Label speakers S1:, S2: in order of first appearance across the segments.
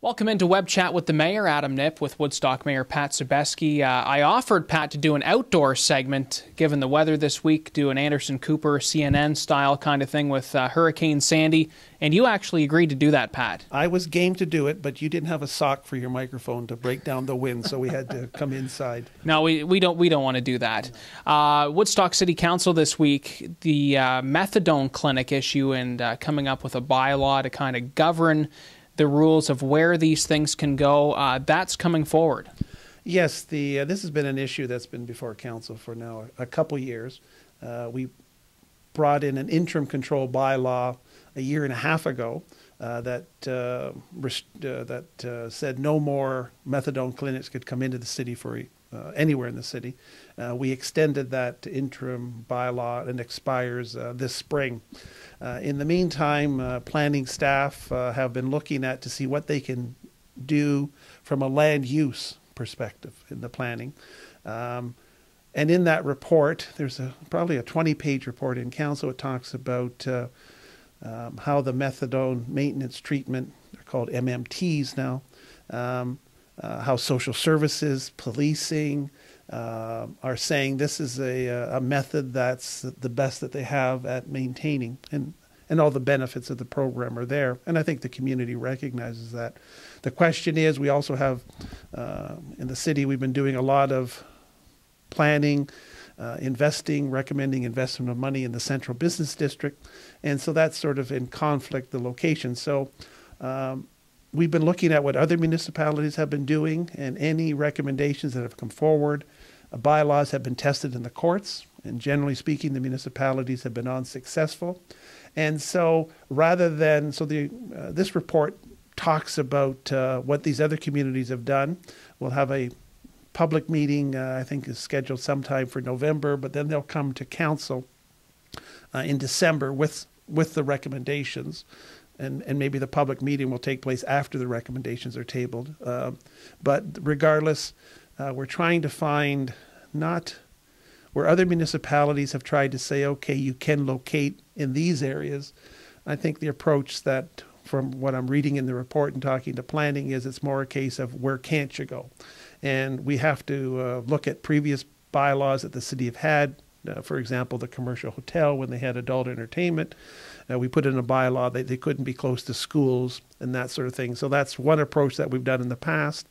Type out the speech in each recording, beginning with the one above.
S1: Welcome into Webchat with the Mayor, Adam Nip with Woodstock Mayor Pat Sobeski. I offered Pat to do an outdoor segment, given the weather this week, do an Anderson Cooper CNN style kind of thing with Hurricane Sandy, and you actually agreed to do that, Pat.
S2: I was game to do it, but you didn't have a sock for your microphone to break down the wind, so we had to come inside.
S1: No, we don't want to do that. Woodstock City Council this week, the methadone clinic issue and coming up with a bylaw to kind of govern the rules of where these things can go, that's coming forward.
S2: Yes, this has been an issue that's been before council for now a couple years. We brought in an interim control bylaw a year and a half ago that said no more methadone clinics could come into the city for anywhere in the city. We extended that interim bylaw and expires this spring. In the meantime, planning staff have been looking at to see what they can do from a land use perspective in the planning. And in that report, there's probably a 20-page report in council. It talks about how the methadone maintenance treatment, they're called MMTs now, how social services, policing, are saying this is a method that's the best that they have at maintaining, and all the benefits of the program are there. And I think the community recognizes that. The question is, we also have, in the city, we've been doing a lot of planning, recommending investment of money in the central business district. And so that's sort of in conflict, the location. So we've been looking at what other municipalities have been doing, and any recommendations that have come forward. Bylaws have been tested in the courts, and generally speaking, the municipalities have been unsuccessful. And so this report talks about what these other communities have done. We'll have a public meeting, I think is scheduled sometime for November, but then they'll come to council in December with the recommendations. And maybe the public meeting will take place after the recommendations are tabled. But regardless, we're trying to find not where other municipalities have tried to say, okay, you can locate in these areas. I think the approach that, from what I'm reading in the report and talking to planning, is it's more a case of where can't you go? And we have to look at previous bylaws that the city have had. For example, the commercial hotel, when they had adult entertainment, we put in a bylaw that they couldn't be close to schools and that sort of thing. So that's one approach that we've done in the past.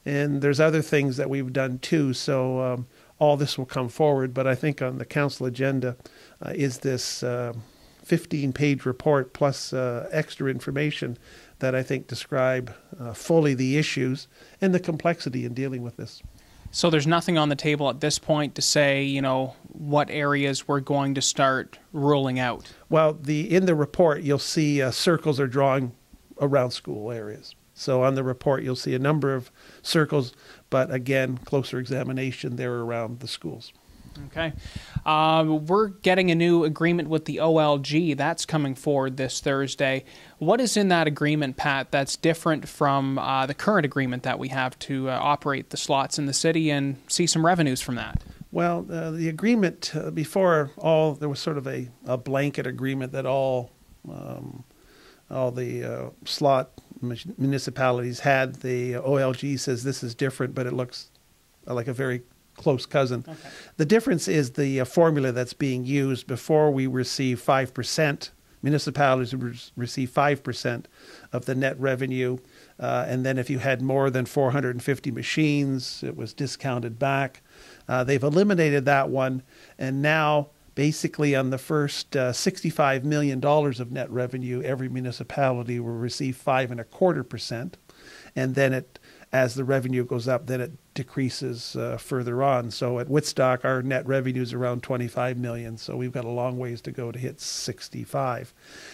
S2: And there's other things that we've done too. So all this will come forward. But I think on the council agenda is this 15-page report plus extra information that I think describe fully the issues and the complexity in dealing with this.
S1: So there's nothing on the table at this point to say, what areas we're going to start ruling out? Well,
S2: in the report, you'll see circles are drawing around school areas. So on the report, you'll see a number of circles, but again, closer examination, they're around the schools.
S1: Okay. We're getting a new agreement with the OLG. That's coming forward this Thursday. What is in that agreement, Pat, that's different from the current agreement that we have to operate the slots in the city and see some revenues from that?
S2: Well, the agreement before there was sort of a blanket agreement that all the slot municipalities had. The OLG says this is different, but it looks like a very close cousin. Okay. The difference is the formula that's being used. Before we receive 5%, municipalities receive 5% of the net revenue. And then if you had more than 450 machines, it was discounted back. They've eliminated that one. And now basically on the first $65 million of net revenue, every municipality will receive 5.25%. And then as the revenue goes up, then it decreases further on. So at Woodstock, our net revenue is around $25 million. So we've got a long ways to go to hit 65.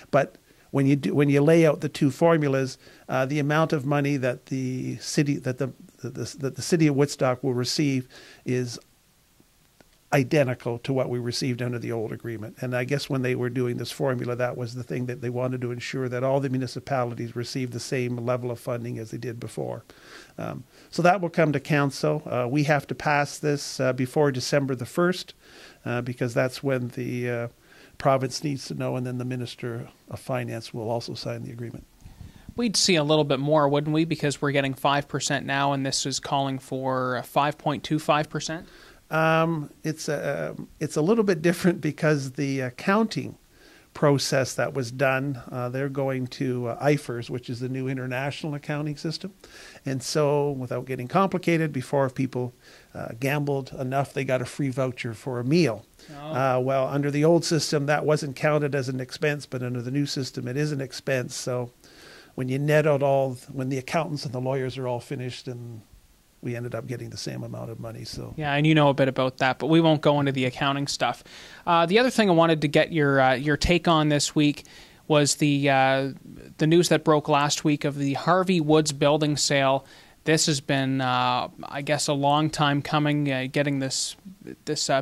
S2: But when you lay out the two formulas, the amount of money that the city of Woodstock will receive is identical to what we received under the old agreement. And I guess when they were doing this formula, that was the thing that they wanted to ensure, that all the municipalities received the same level of funding as they did before. So that will come to council. We have to pass this before December the 1st because that's when the province needs to know, and then the Minister of Finance will also sign the agreement.
S1: We'd see a little bit more, wouldn't we? Because we're getting 5% now, and this is calling for 5.25%.
S2: It's a little bit different because the accounting process that was done, they're going to IFRS, which is the new international accounting system. And so, without getting complicated, before, if people gambled enough, they got a free voucher for a meal.
S1: Oh.
S2: Well, under the old system, that wasn't counted as an expense, but under the new system, it is an expense. So when you net out when the accountants and the lawyers are all finished, and we ended up getting the same amount of money. So
S1: yeah, and you know a bit about that, but we won't go into the accounting stuff. The other thing I wanted to get your take on this week was the news that broke last week of the Harvey Woods building sale. This has been, I guess, a long time coming, getting this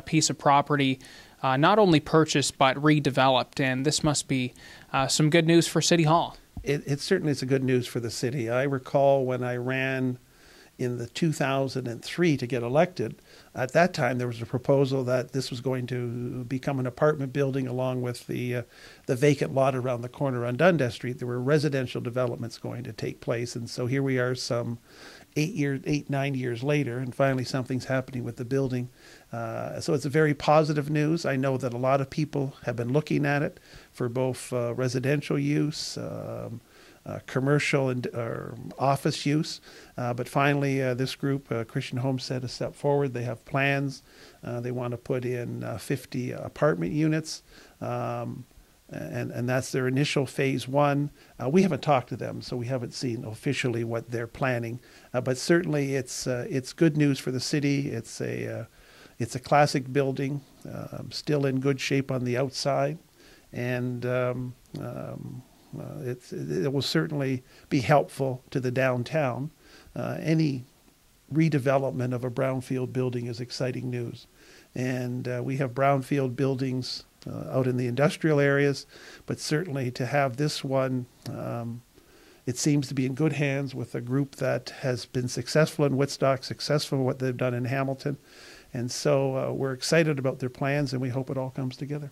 S1: piece of property not only purchased but redeveloped, and this must be some good news for City Hall.
S2: It certainly is a good news for the city. I recall when I ran in the 2003 to get elected. At that time, there was a proposal that this was going to become an apartment building along with the vacant lot around the corner on Dundas Street. There were residential developments going to take place, and so here we are some 9 years later, and finally something's happening with the building. So it's a very positive news. I know that a lot of people have been looking at it for both residential use, commercial and office use. But finally, this group, Christian Homestead, has stepped forward. They have plans. They want to put in 50 apartment units. And that's their initial phase one. We haven't talked to them, so we haven't seen officially what they're planning. But certainly, it's good news for the city. It's a classic building, still in good shape on the outside, and it will certainly be helpful to the downtown. Any redevelopment of a brownfield building is exciting news, and we have brownfield buildings out in the industrial areas, but certainly to have this one, it seems to be in good hands with a group that has been successful in Woodstock, successful in what they've done in Hamilton, and so we're excited about their plans, and we hope it all comes together.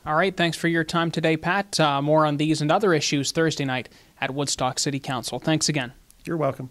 S1: All right, thanks for your time today, Pat. More on these and other issues Thursday night at Woodstock City Council. Thanks again.
S2: You're welcome.